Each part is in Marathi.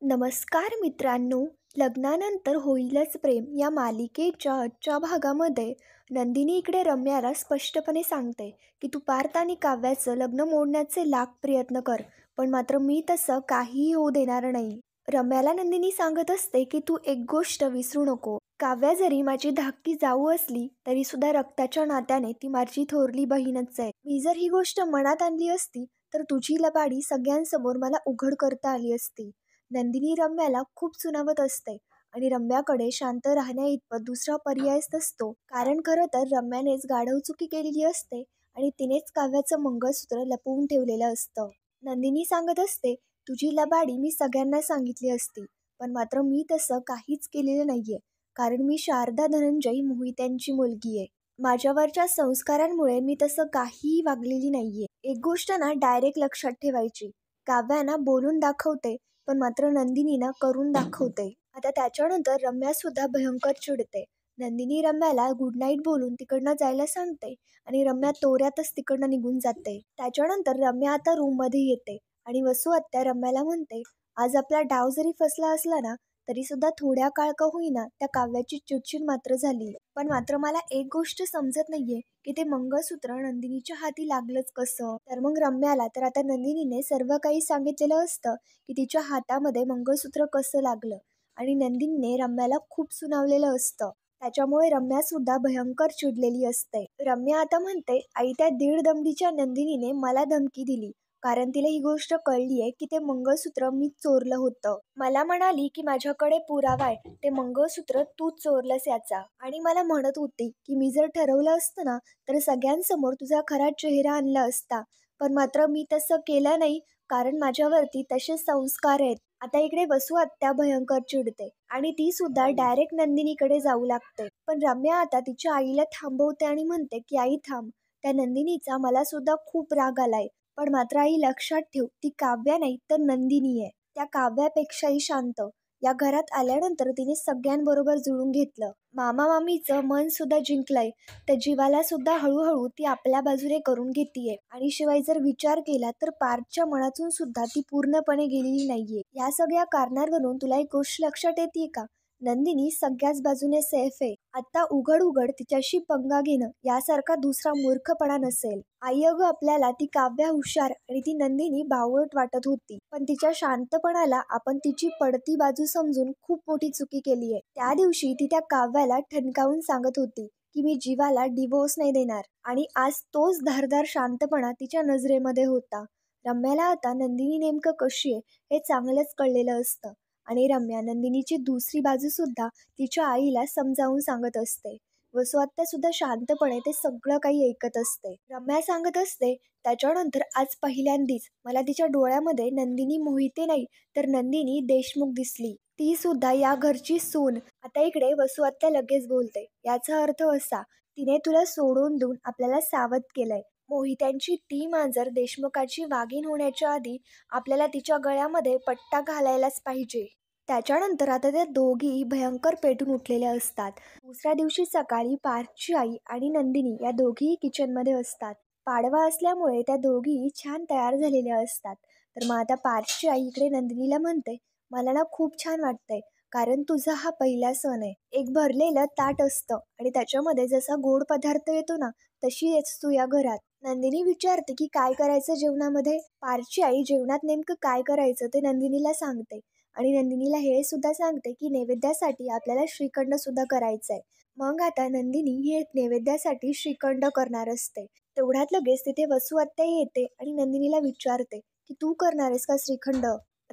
नमस्कार मित्रांनो, लग्नानंतर होईलच प्रेम या मालिकेच्या आजच्या भागामध्ये नंदिनी इकडे रम्याला स्पष्टपणे सांगते की तू पार्थ आणि काव्याचं लग्न मोडण्याचे लाख प्रयत्न कर, पण मात्र मी तसं काहीही होऊ देणार नाही. रम्याला नंदिनी सांगत असते की तू एक गोष्ट विसरू नको. काव्या जरी माझी धाकटी जाऊ असली तरी सुद्धा रक्ताच्या नात्याने ती माझी थोरली बहीणच आहे. मी जर ही गोष्ट मनात आणली असती तर तुझी लबाडी सगळ्यांसमोर मला उघड करता आली असती. नंदिनी रम्याला खूप सुनावत असते आणि रम्याकडे शांत राहण्या इतपत दुसरा पर्यायच नसतो, कारण खरं तर रम्यानेच गाढव चुकी केलेली असते आणि तिनेच काव्याचं मंगळसूत्र लपवून ठेवलेलं असतं. नंदिनी सांगत असते, तुझी लबाडी मी सगळ्यांना सांगितली असती, पण मात्र मी तसं काहीच केलेलं नाहीये, कारण मी शारदा धनंजय मोहित्यांची मुलगी आहे. माझ्यावरच्या संस्कारांमुळे मी तसं काहीही वागलेली नाहीये. एक गोष्ट ना डायरेक्ट लक्षात ठेवायची. काव्याना बोलून दाखवते, पण मात्र नंदिनीना करून दाखवते. आता त्याच्यानंतर रम्या सुद्धा भयंकर चिडते. नंदिनी रम्याला गुड नाईट बोलून तिकडनं जायला सांगते आणि रम्या तोऱ्यातच तिकडनं निघून जाते. त्याच्यानंतर रम्या आता रूम मध्ये येते आणि वसू आत्या रम्याला म्हणते, आज आपला डाव जरी फसला असला ना तरी सुद्धा थोड्या काळ का होईना त्या काव्याची चिडचिड मात्र झाली. पण मात्र मला एक गोष्ट समजत नाहीये की ते मंगळसूत्र नंदिनीच्या हाती लागलंच कसं. तर मग रम्याला तर आता नंदिनीने सर्व काही सांगितलेलं असतं की तिच्या हातामध्ये मंगळसूत्र कसं लागलं आणि नंदिनीने रम्याला खूप सुनावलेलं असतं. त्याच्यामुळे रम्या सुद्धा भयंकर चिडलेली असते. रम्या आता म्हणते, आई त्या दीड दमडीच्या नंदिनीने मला धमकी दिली, कारण तिला ही गोष्ट कळलीये की ते मंगळसूत्र मी चोरलं होतं. मला म्हणाली की माझ्याकडे पुरावा आहे, ते मंगळसूत्र तू चोरलंस याचा, आणि मला म्हणत होती की मी जर ठरवलं असतं ना तर सगळ्यांसमोर तुझा खरा चेहरा आणला असता, पण मात्र मी तसं केलं नाही, कारण माझ्यावरती तसे संस्कार आहेत. आता इकडे वसू आत्या भयंकर चिडते आणि ती सुद्धा डायरेक्ट नंदिनीकडे जाऊ लागते. पण रम्या आता तिच्या आईला थांबवते आणि म्हणते की आई थांब, त्या नंदिनीचा मला सुद्धा खूप राग आलाय, पण मात्र आई लक्षात ठेव, ती काव्या नाही तर नंदिनी आहे. त्या काव्यापेक्षाही शांत. या घरात आल्यानंतर तिने सगळ्यांबरोबर जुळून घेतलं, मामा मामीचं मन सुद्धा जिंकलंय, त्या जीवाला सुद्धा हळूहळू ती आपल्या बाजूने करून घेतीये. आणि शिवाय जर विचार केला तर पार्थच्या मनातून सुद्धा ती पूर्णपणे गेलेली नाहीये. या सगळ्या कारणांवरून तुला एक गोष्ट लक्षात येते का, नंदिनी सगळ्याच बाजूने सेफ आहे. आता उघड उघड तिच्याशी पंगा घेणं यासारखा दुसरा मूर्खपणा नसेल. आई अगं आपल्याला ती काव्या हुशार आणि ती नंदिनी बावळट वाटत होती, पण तिच्या शांतपणाला आपण तिची पडती बाजू समजून खूप मोठी चुकी केली आहे. त्या दिवशी ती त्या काव्याला ठणकावून सांगत होती की मी जीवाला डिवोर्स नाही देणार, आणि आज तोच धारदार शांतपणा तिच्या नजरेमध्ये होता. रम्याला आता नंदिनी नेमकं कशी आहे हे चांगलंच कळलेलं असतं आणि रम्या नंदिनीची दुसरी बाजू सुद्धा तिच्या आईला समजावून सांगत असते. वसू आत्या सुद्धा शांतपणे ते सगळं काही ऐकत असते. रम्या सांगत असते, त्याच्यानंतर आज पहिल्यांदाच मला तिच्या डोळ्यामध्ये नंदिनी मोहिते नाही तर नंदिनी देशमुख दिसली, ती सुद्धा या घरची सून. आता इकडे वसू आत्या लगेच बोलते, याचा अर्थ असा, तिने तुला सोडून देऊन आपल्याला सावध केलंय. मोहित्यांची ती मांजर देशमुखाची वाघीण होण्याच्या आधी आपल्याला तिच्या गळ्यामध्ये पट्टा घालायलाच पाहिजे. त्याच्यानंतर आता त्या दोघी भयंकर पेटून उठलेल्या असतात. दुसऱ्या दिवशी सकाळी पार्थची आई आणि नंदिनी या दोघीही किचनमध्ये असतात. पाडवा असल्यामुळे त्या दोघी छान तयार झालेल्या असतात. तर मग आता पार्थची आई इकडे नंदिनीला म्हणते, मला ना खूप छान वाटतंय, कारण तुझा हा पहिला सण आहे. एक भरलेलं ताट असतं आणि त्याच्यामध्ये जसा गोड पदार्थ येतो ना तशी येस तू या घरात. नंदिनी विचारते की काय करायचं जेवणामध्ये. पार्थची आई जेवणात नेमकं काय करायचं ते नंदिनीला सांगते आणि नंदिनीला हे सुद्धा सांगते की नैवेद्यासाठी आपल्याला श्रीखंड सुद्धा करायचंय. मग आता नंदिनी हे नैवेद्यासाठी श्रीखंड करणार असते. तेवढ्यात लगेच तिथे वसू आत्या येते आणि नंदिनीला विचारते की तू करणार आहेस का श्रीखंड.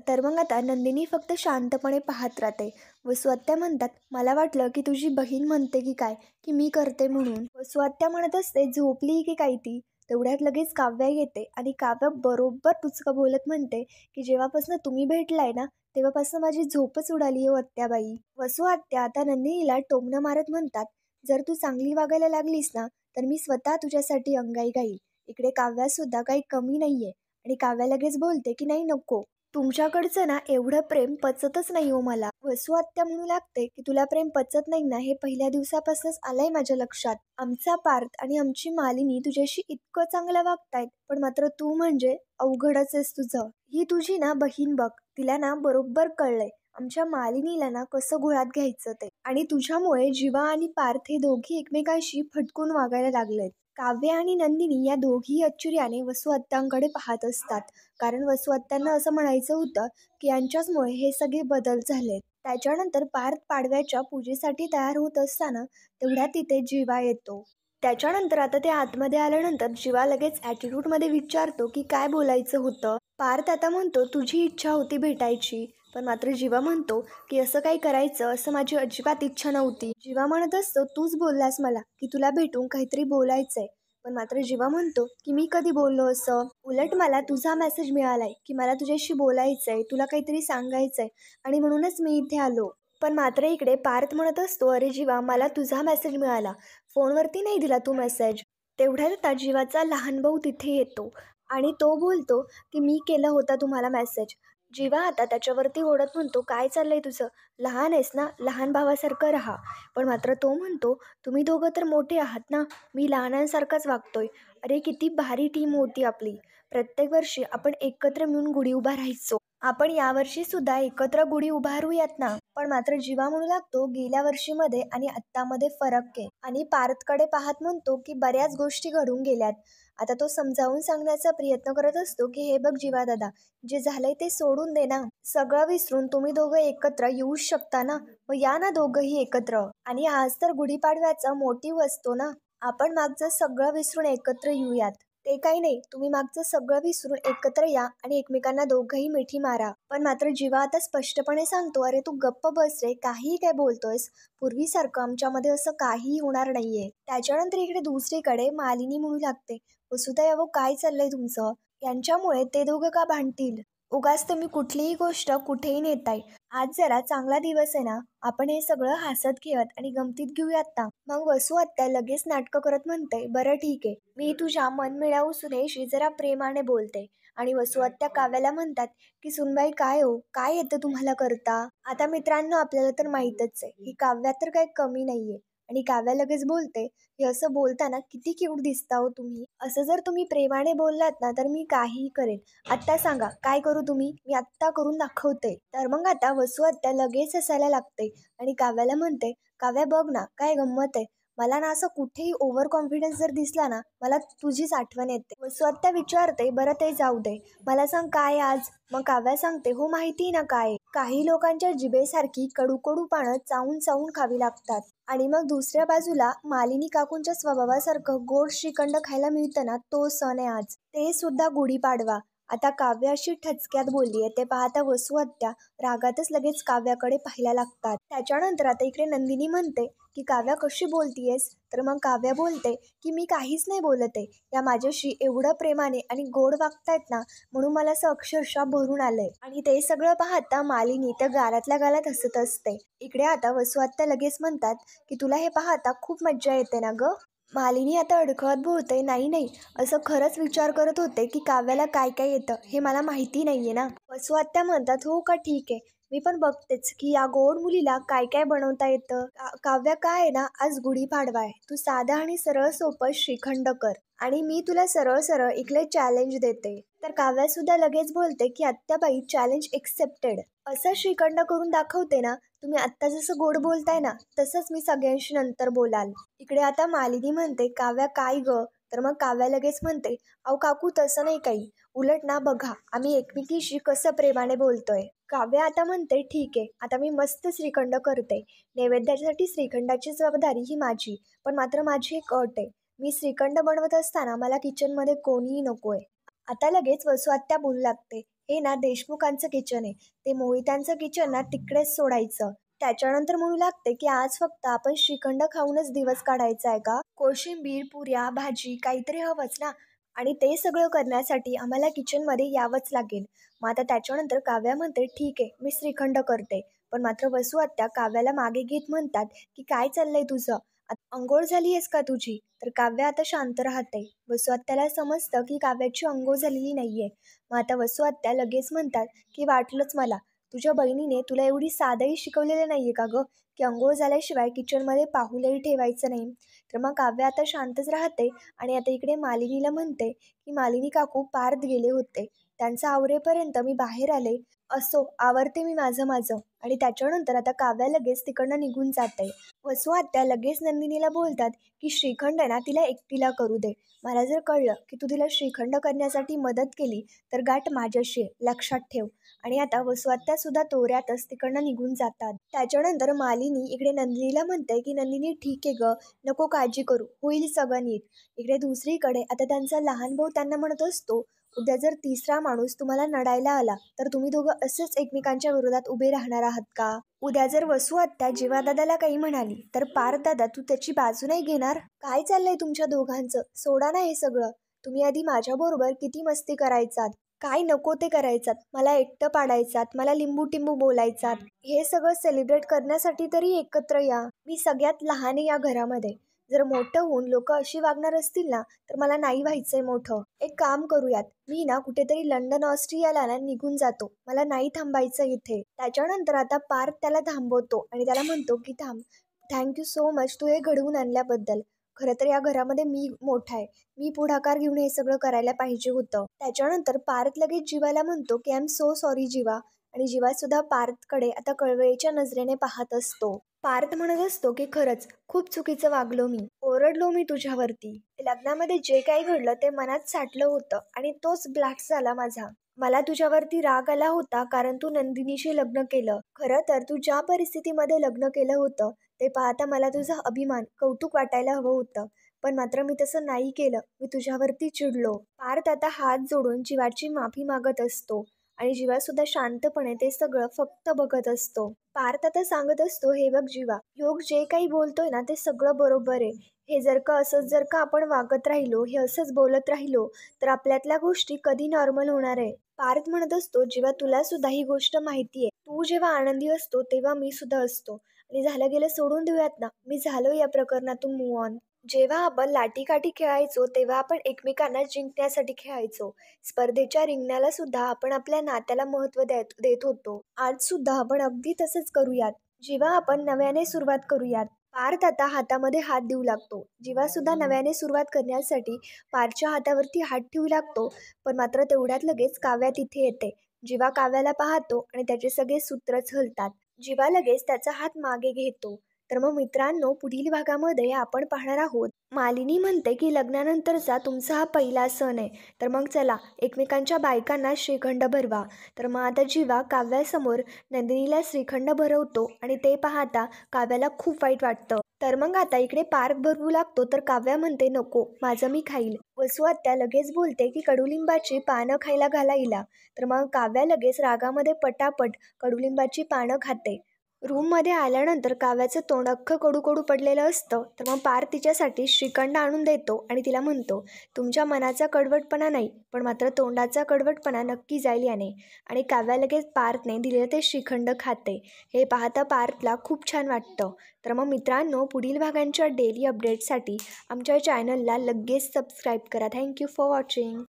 तर मग आता नंदिनी फक्त शांतपणे पाहत राहते. वसू आत्या म्हणतात, मला वाटलं की तुझी बहीण म्हणते की काय की मी करते म्हणून. वसू आत्या म्हणत असते, झोपली की काय ती. तेवढ्यात लगेच काव्या येते आणि काव्या बरोबर टुचकं बोलत म्हणते की जेव्हापासून तुम्ही भेटलाय ना तेव्हापासून माझी झोपच उडाली हो आत्याबाई. वसू आत्या आता नंदिनीला टोमणं मारत म्हणतात, जर तू चांगली वागायला लागलीस ना तर मी स्वतः तुझ्यासाठी अंगाई गाईल. इकडे काव्या सुद्धा काही कमी नाहीये आणि काव्या लगेच बोलते की नाही नको, तुमच्याकडचं ना एवढं प्रेम पचतच नाही हो मला. वसू आत्या म्हणू लागते की तुला प्रेम पचत नाही ना, हे पहिल्या दिवसापासूनच आलंय माझ्या लक्षात. आमचा पार्थ आणि आमची मालिनी तुझ्याशी इतकं चांगलं वागतायत, पण मात्र तू म्हणजे अवघडच आहेस तुझं. ही तुझी ना बहीण बघ, तिला ना बरोबर कळलंय आमच्या मालिनीला ना कसं घोळात घ्यायचं ते. आणि तुझ्यामुळे जीवा आणि पार्थ हे दोघी एकमेकांशी फटकून वागायला लागलेत. काव्य आणि नंदिनी या दोघी आश्चर्याने वसू आत्यांकडे पाहत असतात. कारण वसू आत्यांना असं म्हणायचं होतं की यांच्याचमुळे हे सगळे बदल झालेत. त्याच्यानंतर पार्थ पाडव्याच्या पूजेसाठी तयार होत असताना तेवढ्यात तिथे जीवा येतो. त्याच्यानंतर आता ते आतमध्ये आल्यानंतर जीवा लगेच ॲटिट्यूडमध्ये विचारतो की काय बोलायचं होतं. पार्थ आता म्हणतो तुझी इच्छा होती भेटायची, पण मात्र जीवा म्हणतो की असं काही करायचं असं माझी अजिबात इच्छा नव्हती. जीवा म्हणत असतो तूच बोललास मला की तुला भेटून काहीतरी बोलायचंय, पण मात्र जीवा म्हणतो की मी कधी बोललो असं. उलट मला तुझा मेसेज मिळालाय की मला तुझ्याशी बोलायचंय, तुला काहीतरी सांगायचंय आणि म्हणूनच मी इथे आलो. पण मात्र इकडे पार्थ म्हणत असतो अरे जीवा, मला तुझा मेसेज मिळाला, फोनवरती नाही दिला तू मेसेज. तेवढ्यात आता जीवाचा लहान भाऊ तिथे येतो आणि तो बोलतो की मी केला होता तुम्हाला मेसेज. जीवा आता त्याच्यावरती ओढत म्हणतो काय चाललंय तुझं, लहान आहेस ना, लहान भावासारखं राहा. पण मात्र तो म्हणतो तुम्ही दोघं तर मोठे आहात ना, मी लहानांसारखाच वागतोय. अरे किती भारी टीम होती आपली, प्रत्येक वर्षी आपण एकत्र मिळून गुढी उभा राहायचो. आपण यावर्षी सुद्धा एकत्र गुढी उभारूयात ना. पण मात्र जीवा म्हणू लागतो गेल्या वर्षीमध्ये आणि आत्तामध्ये फरक आहे. आणि पार्थकडे पाहत म्हणतो की बऱ्याच गोष्टी घडून गेल्यात. आता तो समजावून सांगण्याचा प्रयत्न करत असतो की हे बघ जीवा दादा, जे झालंय ते सोडून दे ना, सगळं विसरून तुम्ही दोघं एकत्र येऊच शकता ना, मग या ना दोघंही एकत्र. आणि आज तर गुढीपाडव्याचा मोटिव्ह असतो ना, आपण मागचं सगळं विसरून एकत्र येऊयात. ते काही नाही, तुम्ही मागचं सगळं विसरून एकत्र या आणि एकमेकांना दोघंही मिठी मारा. पण मात्र जीवा आता स्पष्टपणे सांगतो अरे तू गप्प बस रे, काहीही काय बोलतोयस, पूर्वीसारखं आमच्यामध्ये असं काहीही होणार नाहीये. त्याच्यानंतर इकडे दुसरीकडे मालिनी म्हणू लागते वसुधा अहो काय चाललंय तुमचं, यांच्यामुळे ते दोघं का भांडतील, उगाच तुम्ही कुठलीही गोष्ट कुठेही नेताय. आज जरा चांगला दिवस आहे ना, आपण हे सगळं हसत खेळत आणि गमतीत घेऊयात ना. मग वसू आत्या लगेच नाटकं करत म्हणते बरं ठीक आहे, मी तुझ्या मनमिळावू सुनेशी जरा प्रेमाने बोलते. आणि वसू आत्या काव्याला म्हणतात की सुनबाई काय हो, काय येतं तुम्हाला करता. आता मित्रांनो आपल्याला तर माहीतच आहे ही काव्या तर काही कमी नाहीये. आणि काव्या लगेच बोलते हे असं बोलताना किती क्यूट दिसता हो तुम्ही, असं जर तुम्ही प्रेमाने बोललात ना तर मी काहीही करेन. आत्ता सांगा काय करू तुम्ही, मी आत्ता करून दाखवते. तर मग आता वसू आत्या लगेच हसायला लागते आणि काव्याला म्हणते काव्या बघ ना काय गंमत आहे, मला ना असं कुठेही ओव्हर कॉन्फिडन्स जर दिसला ना मला तुझीच आठवण येते. वसू आत्या विचारते बरं ते जाऊ दे, मला सांग काय आज. मग काव्या सांगते हो माहिती ना काय, काही लोकांच्या जिभेसारखी कडू कडू पानं चावून चावून खावी लागतात. आणि मग दुसऱ्या बाजूला मालिनी काकूंच्या स्वभावासारखं गोड श्रीखंड खायला मिळतं ना, तो सण आहे आज, ते सुद्धा गुढीपाडवा. आता काव्य अशी ठचक्यात बोलली आहे ते पाहता वसू आत्या रागातच लगेच काव्याकडे पाहायला लागतात. त्याच्यानंतर आता इकडे नंदिनी म्हणते की काव्या कशी बोलतीयेस, तर मग काव्या बोलते की मी काहीच नाही बोलत आहे, या माझ्याशी एवढं प्रेमाने आणि गोड वागतायत ना, म्हणून मला असं अक्षरशः भरून आलंय. आणि ते सगळं पाहता मालिनी त्या गालातल्या गालात हसत असते. इकडे आता वसू आत्या लगेच म्हणतात की तुला हे पाहता खूप मज्जा येते ना ग. मालिनी आता अडखळत बोलते नाही नाही, असं खरंच विचार करत होते की काव्याला काय काय येतं हे मला माहिती नाहीये ना. वसू आत्या म्हणतात हो का ठीक आहे, मी पण बघतेच की या गोड मुलीला काय काय बनवता येतं. काव्या काय आहे ना, आज गुढीपाडवा आहे, तू साधा आणि सरळ सोपं श्रीखंड कर आणि मी तुला सरळ सरळ इकडे चॅलेंज देते. तर काव्या सुद्धा लगेच बोलते की आत्याबाई चॅलेंज एक्सेप्टेड. असं श्रीखंड करून दाखवते ना, तुम्ही आत्ता जसं गोड बोलताय ना तसंच मी सगळ्यांशी नंतर बोलाल. इकडे आता मालिनी म्हणते काव्या काय ग, तर मग काव्या लगेच म्हणते अहो काकू तसं नाही काही, उलट ना बघा आम्ही एकमेकीशी कसं प्रेमाने बोलतोय. काव्या आता म्हणते ठीक आहे, आता मी मस्त श्रीखंड करते, नैवेद्यासाठी श्रीखंडाची जबाबदारी ही माझी. पण मात्र माझी एक अट आहे, मी श्रीखंड बनवत असताना मला किचनमध्ये कोणीही नकोय. आता लगेच वसू आत्या बोलू लागते हे ना देशमुखांचं किचन आहे, ते मोहित्यांचं किचन ना तिकडेच सोडायचं. त्याच्यानंतर म्हणू लागते की आज फक्त आपण श्रीखंड खाऊनच दिवस काढायचा आहे का, कोशिंबीर पुऱ्या भाजी काहीतरी हवंच ना, आणि ते सगळं करण्यासाठी आम्हाला किचनमध्ये यावंच लागेल. मग आता त्याच्यानंतर काव्या म्हणते ठीक आहे मी श्रीखंड करते. पण मात्र वसू आत्या काव्याला मागे घेत म्हणतात की काय चाललंय तुझं, अंघोळ झाली आहेस का तुझी? तर काव्या आता शांत राहते. वसू आत्याला समजतं की काव्याची अंघोळ झालेली नाहीये. मग आता वसू आत्या लगेच म्हणतात की वाटलंच मला. तुझ्या बहिणीने तुला एवढी साधंही शिकवलेलं नाहीये का गं, की अंघोळ झाल्याशिवाय किचनमध्ये पाऊलही ठेवायचं नाही. तर मग काव्या आता शांतच राहते आणि आता इकडे मालिनीला म्हणते की मालिनी काकू पार्थ गेले होते. त्यांचं आवरेपर्यंत मी बाहेर आले. असो, आवरते मी माझं माझं. आणि त्याच्यानंतर आता काव्या लगेच तिकडनं निघून जाते. वसू आत्या लगेच नंदिनीला बोलतात की श्रीखंड आहे ना तिला एकटीला करू दे. मला जर कळलं की तू तिला श्रीखंड करण्यासाठी मदत केली तर गाठ माझ्याशी आहे, लक्षात ठेव. आणि आता वसू आत्या सुद्धा तोऱ्यातच तिकडनं निघून जातात. त्याच्यानंतर मालिनी इकडे नंदिनीला म्हणते की नंदिनी ठीक आहे ग, नको काळजी करू, होईल सगळं नीट. इकडे दुसरीकडे आता त्यांचा लहान भाऊ त्यांना म्हणत असतो, उद्या जर तिसरा माणूस तुम्हाला नडायला आला तर तुम्ही दोघं असेच एकमेकांच्या विरोधात उभे राहणार आहात का? उद्या जर वसू आत्या जीवादादाला काही म्हणाली तर पार्थ दादा तू त्याची बाजू नाही घेणार? काय चाललंय तुमच्या दोघांचं? सोडा ना हे सगळं. तुम्ही आधी माझ्याबरोबर किती मस्ती करायचात, काय नको ते करायचात, मला एकटं पाडायचात, मला लिंबू टिंबू बोलायचात. हे सगळं सेलिब्रेट करण्यासाठी तरी एकत्र या. मी सगळ्यात लहान आहे या घरामध्ये. जर मोठं होऊन लोक अशी वागणार असतील ना तर मला नाही व्हायचंय मोठं. एक काम करूयात, मी ना कुठेतरी लंडन ऑस्ट्रियाला ना निघून जातो, मला नाही थांबायचं इथे. त्याच्यानंतर आता पार्थ त्याला थांबवतो आणि त्याला म्हणतो की थांब, थँक्यू सो मच तू हे घडवून आणल्याबद्दल. खरं तर या घरामध्ये मी मोठा आहे, मी पुढाकार घेऊन हे सगळं करायला पाहिजे होतं. त्याच्यानंतर पार्थ लगेच जीवाला म्हणतो की आय एम सो सॉरी जीवा. आणि जीवा सुद्धा पार्थकडे आता कळवळीच्या नजरेने पाहत असतो. पार्थ म्हणत असतो की खरंच खूप चुकीचं वागलो मी, ओरडलो मी तुझ्यावरती. लग्नामध्ये जे काही घडलं ते मनात साठलं होतं आणि तोच ब्लास्ट झाला माझा. मला तुझ्यावरती राग आला होता कारण तू नंदिनीशी लग्न केलं. खरं तर तू ज्या परिस्थितीमध्ये लग्न केलं होतं ते पाहता मला तुझा अभिमान, कौतुक वाटायला हवं होतं. पण मात्र मी तसं नाही केलं, मी तुझ्यावरती चिडलो. पार्थ आता हात जोडून जीवाची माफी मागत असतो आणि जीवा सुद्धा शांतपणे ते सगळं फक्त बघत असतो. पार्थ आता सांगत असतो, हे बघ जीवा, योग जे काही बोलतोय ना ते सगळं बरोबर आहे. हे जर का असंच जर का आपण वागत राहिलो, हे असंच बोलत राहिलो तर आपल्यातल्या गोष्टी कधी नॉर्मल होणार आहे. पार्थ म्हणत असतो, जेव्हा तुला सुद्धा ही गोष्ट माहिती आहे, तू जेव्हा आनंदी असतो तेव्हा मी सुद्धा असतो. आणि झालं गेलं सोडून देऊयात ना, मी झालो या प्रकरणातून मूव्ह ऑन. जेव्हा आपण लाठीकाठी खेळायचो तेव्हा आपण एकमेकांना जिंकण्यासाठी खेळायचो. स्पर्धेच्या रिंगणाला सुद्धा आपण आपल्या नात्याला महत्त्व देत होतो. आज सुद्धा आपण अगदी तसंच करूयात. जेव्हा आपण नव्याने सुरुवात करूयात. पार्थ आता हातामध्ये हात देऊ लागतो. जेव्हा सुद्धा नव्याने सुरुवात करण्यासाठी पार्थच्या हातावरती हात ठेवू लागतो. पण मात्र तेवढ्यात लगेच काव्या तिथे येते. जेव्हा काव्याला पाहतो आणि त्याचे सगळे सूत्रच हलतात. जेव्हा लगेच त्याचा हात मागे घेतो. तर मग मित्रांनो, पुढील भागामध्ये आपण पाहणार आहोत, मालिनी म्हणते की लग्नानंतरचा तुमचा हा पहिला सण आहे, तर मग चला एकमेकांच्या बायकांना श्रीखंड भरवा. तर मग आता जीवा काव्यासमोर नंदिनीला श्रीखंड भरवतो आणि ते पाहता काव्याला खूप वाईट वाटतं. तर मग आता इकडे पार्थ भरवू लागतो तर काव्या म्हणते नको, माझं मी खाईल. वसू आत्या लगेच बोलते की कडुलिंबाची पानं खायला घाला हिला. तर मग काव्या लगेच रागामध्ये पटापट कडुलिंबाची पानं खाते. रूममध्ये आल्यानंतर काव्याचं तोंड अख्खं कडू कडू पडलेलं असतं. तर मग पार्थ तिच्यासाठी श्रीखंड आणून देतो आणि तिला म्हणतो, तुमच्या मनाचा कडवटपणा नाही पण मात्र तोंडाचा कडवटपणा नक्की जाईल याने. आणि काव्या लगेच पार्थने दिलेलं ते श्रीखंड खाते. हे पाहता पार्थला खूप छान वाटतं. तर मग मित्रांनो, पुढील भागांच्या डेली अपडेटसाठी आमच्या चॅनलला लगेच सबस्क्राईब करा. Thank you for watching.